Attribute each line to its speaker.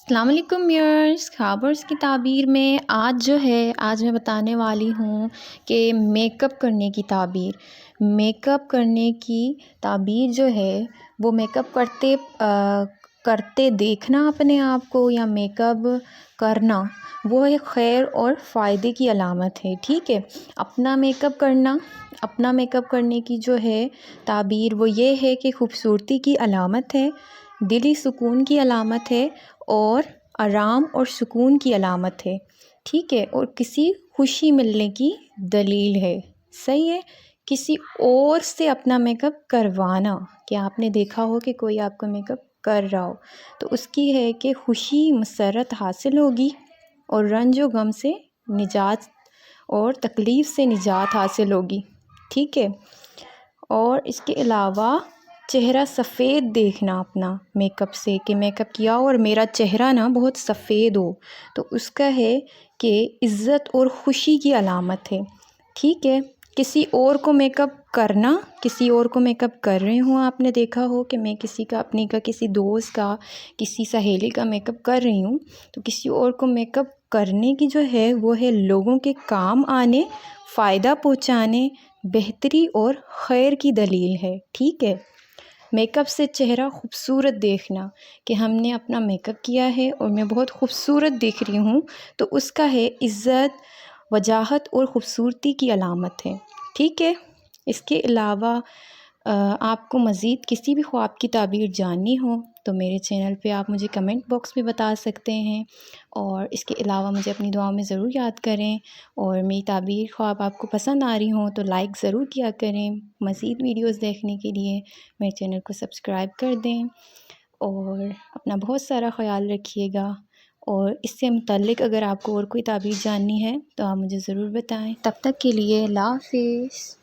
Speaker 1: السلام علیکم ویورز، خابرز کی تعبیر میں آج میں بتانے والی ہوں کہ میک اپ کرنے کی تعبیر۔ میک اپ کرنے کی تعبیر جو ہے وہ میک اپ کرتے دیکھنا اپنے آپ کو یا میک اپ کرنا وہ ایک خیر اور فائدے کی علامت ہے، ٹھیک ہے۔ اپنا میک اپ کرنے کی جو ہے تعبیر وہ یہ ہے کہ خوبصورتی کی علامت ہے، دلی سکون کی علامت ہے اور آرام اور سکون کی علامت ہے، ٹھیک ہے، اور کسی خوشی ملنے کی دلیل ہے، صحیح ہے۔ کسی اور سے اپنا میک اپ کروانا، کہ آپ نے دیکھا ہو کہ کوئی آپ کا میک اپ کر رہا ہو تو اس کی ہے کہ خوشی مسرت حاصل ہوگی اور رنج و غم سے نجات اور تکلیف سے نجات حاصل ہوگی، ٹھیک ہے۔ اور اس کے علاوہ چہرہ سفید دیکھنا اپنا میک اپ سے، کہ میک اپ کیا ہو اور میرا چہرہ نا بہت سفید ہو، تو اس کا ہے کہ عزت اور خوشی کی علامت ہے، ٹھیک ہے۔ کسی اور کو میک اپ کرنا، کسی اور کو میک اپ کر رہے ہوں، آپ نے دیکھا ہو کہ میں کسی دوست کا، کسی سہیلی کا میک اپ کر رہی ہوں، تو کسی اور کو میک اپ کرنے کی جو ہے وہ ہے لوگوں کے کام آنے، فائدہ پہنچانے، بہتری اور خیر کی دلیل ہے، ٹھیک ہے۔ میک اپ سے چہرہ خوبصورت دیکھنا، کہ ہم نے اپنا میک اپ کیا ہے اور میں بہت خوبصورت دیکھ رہی ہوں، تو اس کا ہے عزت، وجاہت اور خوبصورتی کی علامت ہے، ٹھیک ہے۔ اس کے علاوہ آپ کو مزید کسی بھی خواب کی تعبیر جاننی ہو تو میرے چینل پہ آپ مجھے کمنٹ باکس میں بتا سکتے ہیں، اور اس کے علاوہ مجھے اپنی دعاؤں میں ضرور یاد کریں، اور میری تعبیر خواب آپ کو پسند آ رہی ہوں تو لائک ضرور کیا کریں۔ مزید ویڈیوز دیکھنے کے لیے میرے چینل کو سبسکرائب کر دیں، اور اپنا بہت سارا خیال رکھیے گا، اور اس سے متعلق اگر آپ کو اور کوئی تعبیر جاننی ہے تو آپ مجھے ضرور بتائیں۔ تب تک کے لیے اللہ حافظ۔